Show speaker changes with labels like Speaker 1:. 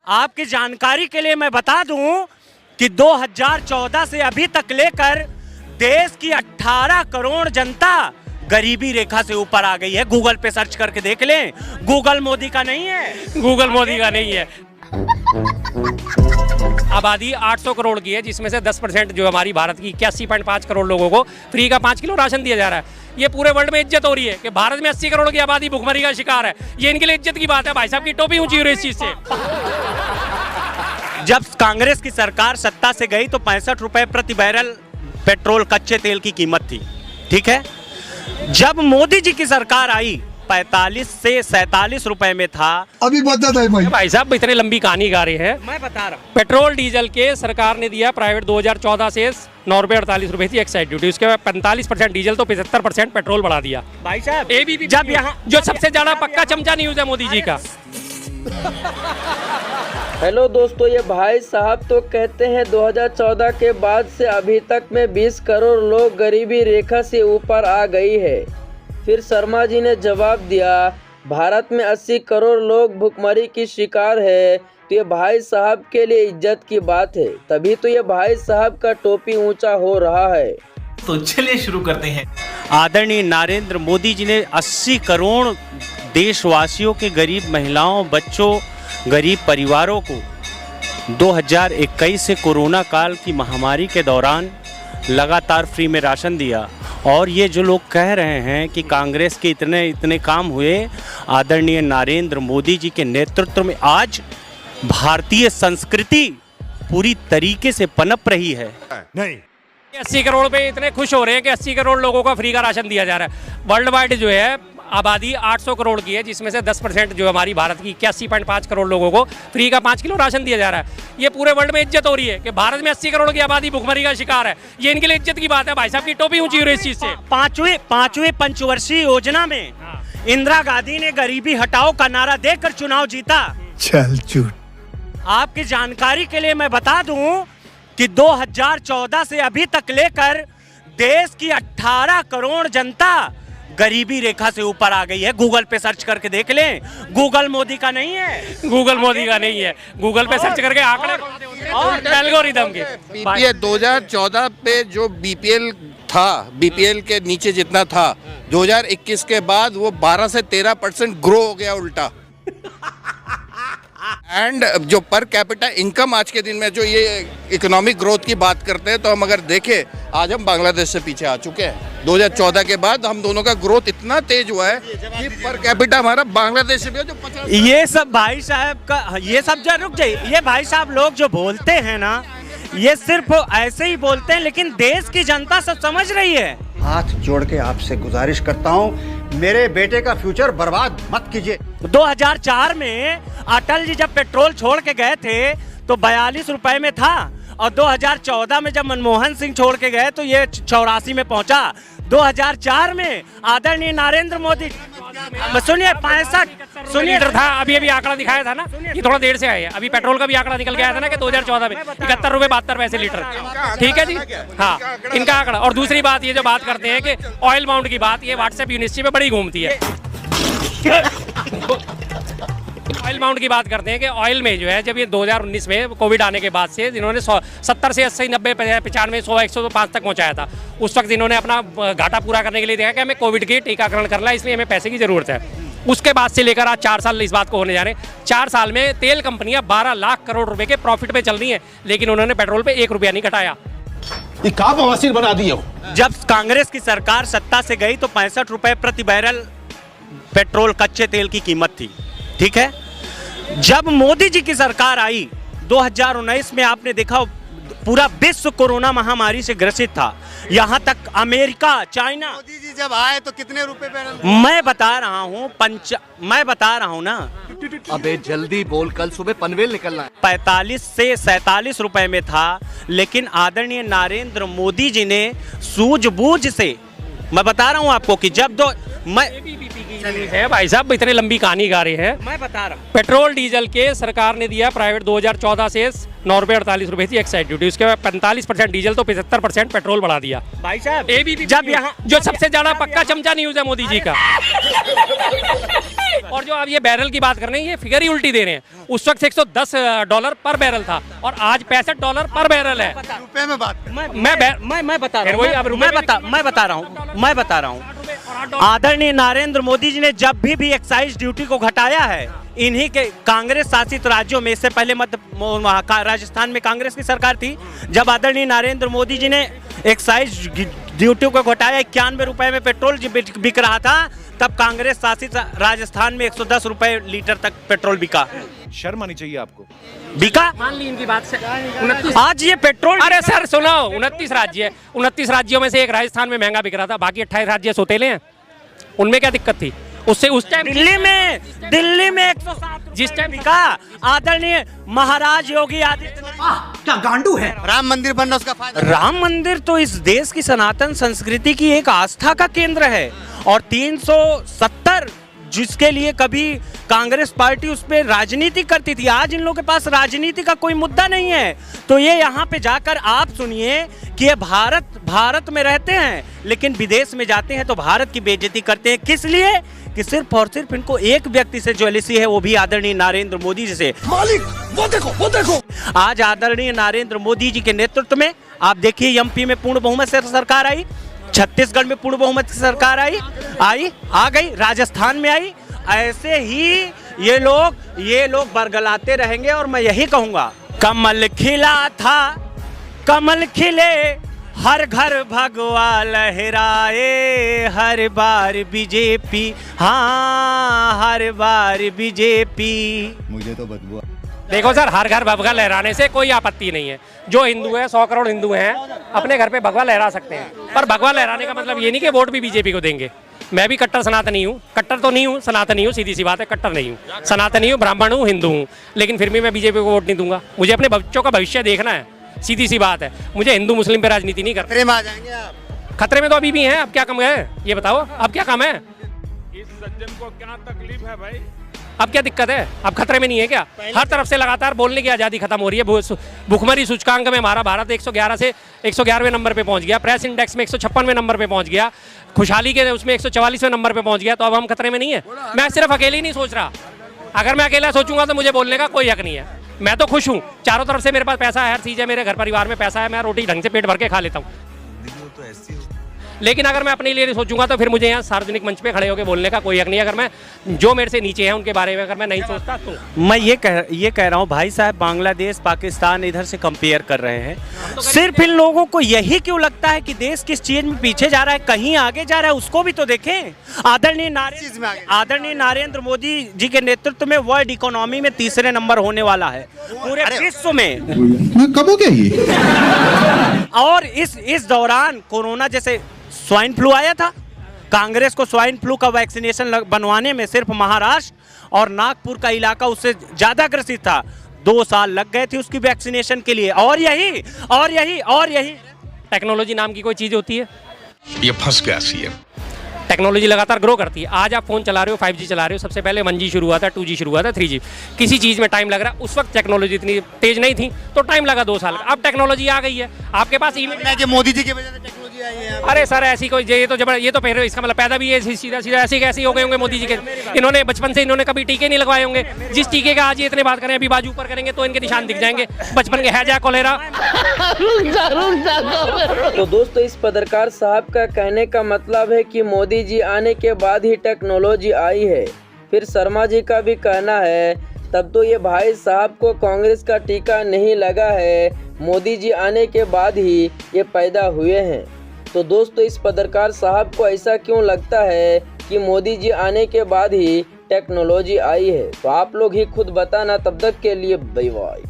Speaker 1: आपकी जानकारी के लिए मैं बता दूं कि 2014 से अभी तक लेकर देश की 18 करोड़ जनता गरीबी रेखा से ऊपर आ गई है। गूगल पे सर्च करके देख लें, गूगल मोदी का नहीं है,
Speaker 2: गूगल मोदी का नहीं है। आबादी 800 करोड़ की है, जिसमें से 10% जो हमारी भारत की 81.5 करोड़ लोगों को फ्री का 5 किलो राशन दिया जा रहा है। ये पूरे वर्ल्ड में इज्जत हो रही है कि भारत में 80 करोड़ की आबादी भुखमरी का शिकार है। ये इनके लिए इज्जत की बात है। भाई साहब की टोपी ऊंची हो रही है इस चीज से।
Speaker 1: जब कांग्रेस की सरकार सत्ता से गई तो 65 रुपए प्रति बैरल पेट्रोल कच्चे तेल की कीमत थी, ठीक है। जब मोदी जी की सरकार आई 45 से 47 रुपए में था।
Speaker 3: अभी बता है
Speaker 2: भाई साहब इतने लंबी कहानी गा रहे हैं,
Speaker 1: मैं बता रहा हूँ।
Speaker 2: पेट्रोल डीजल के सरकार ने दिया प्राइवेट 2014 से 9 रुपये 48 रुपए थी एक्साइज ड्यूटी, उसके बाद 45% डीजल तो 75% पेट्रोल बढ़ा दिया।
Speaker 1: भाई साहब
Speaker 2: ABP
Speaker 1: जब यहाँ
Speaker 2: जो सबसे ज्यादा पक्का चमचा न्यूज है मोदी जी का।
Speaker 4: हेलो दोस्तों, ये भाई साहब तो कहते हैं 2014 के बाद से अभी तक में 20 करोड़ लोग गरीबी रेखा से ऊपर आ गई है। फिर शर्मा जी ने जवाब दिया भारत में 80 करोड़ लोग भुखमरी की शिकार है, तो ये भाई साहब के लिए इज्जत की बात है। तभी तो ये भाई साहब का टोपी ऊंचा हो रहा है।
Speaker 5: तो चलिए शुरू करते हैं।
Speaker 1: आदरणीय नरेंद्र मोदी जी ने 80 करोड़ देशवासियों के गरीब महिलाओं, बच्चों, गरीब परिवारों को 2021 से कोरोना काल की महामारी के दौरान लगातार फ्री में राशन दिया। और ये जो लोग कह रहे हैं कि कांग्रेस के इतने काम हुए, आदरणीय नरेंद्र मोदी जी के नेतृत्व में आज भारतीय संस्कृति पूरी तरीके से पनप रही है।
Speaker 3: नहीं
Speaker 2: 80 करोड़ पे इतने खुश हो रहे हैं कि 80 करोड़ लोगों को फ्री का राशन दिया जा रहा है। वर्ल्ड वाइड जो है आबादी 800 करोड़ की है, जिसमें से 10% जो हमारी भारत की 81.5 करोड़ लोगों को फ्री का 5 किलो राशन दिया जा रहा है। ये पूरे वर्ल्ड में इज्जत हो रही है कि भारत में 80 करोड़ की आबादी भुखमरी का शिकार है। ये इनके लिए इज्जत की बात है। भाई साहब की टोपी ऊंची हो रही है इस चीज से।
Speaker 1: पांचवें पंचवर्षीय योजना में इंदिरा गांधी ने गरीबी हटाओ का नारा देकर चुनाव जीता।
Speaker 3: चल झूठ।
Speaker 1: आपकी जानकारी के लिए मैं बता दूं कि 2014 से अभी तक लेकर देश की 18 करोड़ जनता गरीबी रेखा से ऊपर आ गई है। गूगल पे सर्च करके देख लें, गूगल मोदी का नहीं है,
Speaker 2: गूगल मोदी का नहीं है। गूगल पे सर्च करके आंकड़े और एल्गोरिदम के
Speaker 6: ये 2014 पे जो बीपीएल था, बीपीएल के नीचे जितना था, 2021 के बाद वो 12 से 13% ग्रो हो गया उल्टा। एंड जो पर कैपिटा इनकम आज के दिन में जो ये इकोनॉमिक ग्रोथ की बात करते हैं, तो हम अगर देखें आज हम बांग्लादेश से पीछे आ चुके हैं। 2014 के बाद हम दोनों का ग्रोथ इतना तेज हुआ है कि पर कैपिटा हमारा बांग्लादेश से भी है जो 50।
Speaker 1: ये सब भाई साहब का, ये सब जो रुक जाइए, ये भाई साहब लोग जो बोलते हैं ना, ये सिर्फ ऐसे ही बोलते हैं, लेकिन देश की जनता सब समझ रही है।
Speaker 7: हाथ जोड़ के आपसे गुजारिश करता हूँ, मेरे बेटे का फ्यूचर बर्बाद मत कीजिए।
Speaker 1: 2004 में अटल जी जब पेट्रोल छोड़ के गए थे तो 42 रुपए में था, और 2014 में जब मनमोहन सिंह छोड़ के गए तो ये 84 में पहुंचा। 2004 में आदरणीय नरेंद्र मोदी, सुनिए 65, सुनिए
Speaker 2: था। अभी आंकड़ा दिखाया था ना, ये थोड़ा देर से आया है। अभी पेट्रोल का भी आंकड़ा निकल के आया था ना कि 2014 में 71 रुपए 72 पैसे लीटर। ठीक है जी, हाँ इनका आंकड़ा। और दूसरी बात ये जो बात करते हैं कि ऑयल माउंट की बात, ये व्हाट्सएप यूनिवर्सिटी में बड़ी घूमती है। ऑयल माउंट की बात करते हैं कि ऑयल में जो है, जब ये 2019 में कोविड आने के बाद से जिन्होंने 70 से 80 90 95 100 105 तक पहुंचाया था, उस वक्त इन्होंने अपना घाटा पूरा करने के लिए देखा कि हमें कोविड की टीकाकरण करना है, इसलिए हमें पैसे की जरूरत है। उसके बाद से लेकर आज 4 साल इस बात को होने जा रहे हैं। 4 साल में तेल कंपनियां 12 लाख करोड़ रुपए के प्रॉफिट पे चल रही हैं, लेकिन उन्होंने पेट्रोल पे 1 रुपया नहीं घटाया।
Speaker 3: ये का बवासीर बना दिए हो।
Speaker 1: जब कांग्रेस की सरकार सत्ता से गई तो 65 रुपए प्रति बैरल पेट्रोल कच्चे तेल की कीमत थी, ठीक है। जब मोदी जी की सरकार आई 2019 में, आपने देखा पूरा विश्व कोरोना महामारी से ग्रसित था। यहाँ तक अमेरिका, चाइना।
Speaker 7: मोदी जी जब आए तो कितने रुपए पे?
Speaker 1: मैं बता रहा हूँ मैं बता रहा हूँ ना।
Speaker 7: अबे जल्दी बोल, कल सुबह पनवेल निकलना है।
Speaker 1: 45 से 47 रुपए में था, लेकिन आदरणीय नरेंद्र मोदी जी ने सूझबूझ से, मैं बता रहा हूँ आपको कि जब
Speaker 2: है भाई साहब इतने लंबी कहानी गा रहे हैं,
Speaker 1: मैं बता रहा हूँ।
Speaker 2: पेट्रोल डीजल के सरकार ने दिया प्राइवेट 2014 से 9 रुपये 48 रुपए थी एक्साइज ड्यूटी, उसके बाद 45% डीजल तो 75% पेट्रोल बढ़ा दिया।
Speaker 1: भाई साहब
Speaker 2: ABP जब यहाँ जो सबसे ज्यादा पक्का चमचा न्यूज है मोदी जी का। और जो आप ये बैरल की बात कर रहे हैं, ये फिगर ही उल्टी दे रहे हैं। उस वक्त $110 पर बैरल था और आज $65 पर बैरल है।
Speaker 7: रुपए में बात
Speaker 1: मैं बता रहा हूँ आदरणीय नरेंद्र मोदी जी ने जब भी एक्साइज ड्यूटी को घटाया है, इन्हीं के कांग्रेस शासित राज्यों में, इससे पहले राजस्थान में कांग्रेस की सरकार थी, जब आदरणीय नरेंद्र मोदी जी ने एक्साइज ड्यूटी को घटाया, 91 रुपए में पेट्रोल बिक रहा था, तब कांग्रेस शासित राजस्थान में 110 रुपए लीटर तक पेट्रोल बिका।
Speaker 3: शर्म आनी चाहिए आपको।
Speaker 2: बिका, मान ली इनकी बात से। आज ये पेट्रोल, अरे सर सुनो, 29 राज्य है, 29 राज्यों में से एक राजस्थान में महंगा बिक रहा था, बाकी 28 राज्य सोतेले हैं। उनमें क्या दिक्कत थी? उससे उस टाइम दिल्ली में 107 जिस टाइम बिका, आदरणीय महाराज योगी आदित्यनाथ,
Speaker 7: क्या गांडू है? राम मंदिर बनना उसका फायदा।
Speaker 1: राम मंदिर तो इस देश की सनातन संस्कृति की एक आस्था का केंद्र है, और 370 जिसके लिए कभी कांग्रेस पार्टी उस पर राजनीति करती थी, आज इन लोगों के पास राजनीति का कोई मुद्दा नहीं है। तो ये यहाँ पे जाकर आप सुनिए कि ये भारत में रहते हैं, लेकिन विदेश में जाते हैं तो भारत की बेइज्जती करते हैं। किस लिए? कि सिर्फ और सिर्फ इनको एक व्यक्ति से ज्वेलसी है, वो भी आदरणीय नरेंद्र मोदी जी से।
Speaker 3: मालिक वो देखो
Speaker 1: आज आदरणीय नरेंद्र मोदी जी के नेतृत्व में आप देखिए, एमपी में पूर्ण बहुमत से सरकार आई, छत्तीसगढ़ में पूर्ण बहुमत की सरकार आ गई, राजस्थान में आई। ऐसे ही ये लोग बरगलाते रहेंगे, और मैं यही कहूंगा, कमल खिला था, कमल खिले, हर घर भगवा लहराए, हर बार बीजेपी, हाँ हर बार बीजेपी।
Speaker 3: मुझे तो बदबू।
Speaker 2: देखो सर, हर घर भगवा लहराने से कोई आपत्ति नहीं है। जो हिंदू है, 100 करोड़ हिंदू हैं, अपने घर पे भगवा लहरा सकते हैं, पर भगवा लहराने का मतलब ये नहीं कि वोट भी बीजेपी को देंगे। मैं भी कट्टर सनातनी हूँ, कट्टर तो नहीं हूँ, सनातनी हूँ, सीधी सी बात है, कट्टर नहीं हूँ, सनातनी हूँ, ब्राह्मण हूँ, हिंदू हूँ, लेकिन फिर भी मैं बीजेपी को वोट नहीं दूंगा। मुझे अपने बच्चों का भविष्य देखना है, सीधी सी बात है। मुझे हिंदू मुस्लिम पे राजनीति नहीं करना।
Speaker 7: खतरे में आ जाएंगे आप।
Speaker 2: खतरे में तो अभी भी हैं, अब क्या कम है ये बताओ, अब क्या कम है?
Speaker 8: इस सज्जन को क्या तकलीफ है भाई?
Speaker 2: अब क्या दिक्कत है? अब खतरे में नहीं है क्या? हर तरफ से लगातार बोलने की आज़ादी खत्म हो रही है। भुखमरी सूचकांक में हमारा भारत 111 से 111वें नंबर पे पहुंच गया, प्रेस इंडेक्स में 156वें नंबर पे पहुंच गया, खुशहाली के उसमें 144वें नंबर पे पहुंच गया। तो अब हम खतरे में नहीं है। मैं सिर्फ अकेले ही नहीं सोच रहा, अगर मैं अकेला सोचूंगा तो मुझे बोलने का कोई हक नहीं है। मैं तो खुश हूँ, चारों तरफ से मेरे पास पैसा है, हर चीज़ है, मेरे घर परिवार में पैसा है, मैं रोटी ढंग से पेट भर के खा लेता हूँ। लेकिन अगर मैं अपने लिए सोचूंगा तो फिर मुझे यहाँ सार्वजनिक मंच पे खड़े होकर बोलने का कोई हक नहीं है। अगर मैं जो मेरे से नीचे हैं उनके बारे में अगर मैं नहीं सोचता तो
Speaker 1: मैं ये कह रहा हूँ भाई साहब, बांग्लादेश पाकिस्तान इधर से कंपेयर कर रहे हैं। सिर्फ इन लोगों को यही क्यों लगता है कि देश किस चीज में पीछे जा रहा है, कहीं आगे जा रहा है? उसको भी तो देखें। आदरणीय नरेंद्र मोदी जी के नेतृत्व में वर्ल्ड इकोनॉमी में 3रे नंबर होने वाला है पूरे विश्व में।
Speaker 3: कब हो गया ये?
Speaker 1: और इस दौरान कोरोना जैसे स्वाइन फ्लू आया था, कांग्रेस को स्वाइन फ्लू का वैक्सीनेशन बनवाने में सिर्फ महाराष्ट्र और नागपुर का इलाका उससे ज्यादा ग्रसित था। 2 साल लग गए थे उसकी वैक्सीनेशन के लिए। और यही
Speaker 2: टेक्नोलॉजी नाम की कोई चीज़ होती है?
Speaker 3: ये फंस गया सीएम।
Speaker 2: टेक्नोलॉजी लगातार ग्रो करती है। आज आप फोन चला रहे हो, 5G चला रहे हो, सबसे पहले 1G शुरू हुआ था, 2G शुरू हुआ था, 3G। किसी चीज़ में टाइम लग रहा है, उस वक्त टेक्नोलॉजी इतनी तेज नहीं थी तो टाइम लगा 2 साल। अब टेक्नोलॉजी आ गई है आपके पास।
Speaker 7: मोदी जी की वजह से टेक्नोलॉजी आई है।
Speaker 2: अरे सर ऐसी कोई ये तो फिर इसका मतलब पैदा भी है सीधा ऐसे हो गए होंगे मोदी जी के। इन्होंने बचपन से इन्होंने कभी टीके नहीं लगवाए होंगे। जिस टीके का आज ये इतने बात करें, अभी बाजू ऊपर करेंगे तो इनके निशान दिख जाएंगे, बचपन के हैजा कोलेरा।
Speaker 4: तो दोस्तों, इस पत्रकार साहब का कहने का मतलब है कि मोदी जी आने के बाद ही टेक्नोलॉजी आई है। फिर शर्मा जी का भी कहना है तब तो ये भाई साहब को कांग्रेस का टीका नहीं लगा है, मोदी जी आने के बाद ही ये पैदा हुए हैं। तो दोस्तों, इस पत्रकार साहब को ऐसा क्यों लगता है कि मोदी जी आने के बाद ही टेक्नोलॉजी आई है? तो आप लोग ही खुद बताना। तब तक के लिए बाय बाय।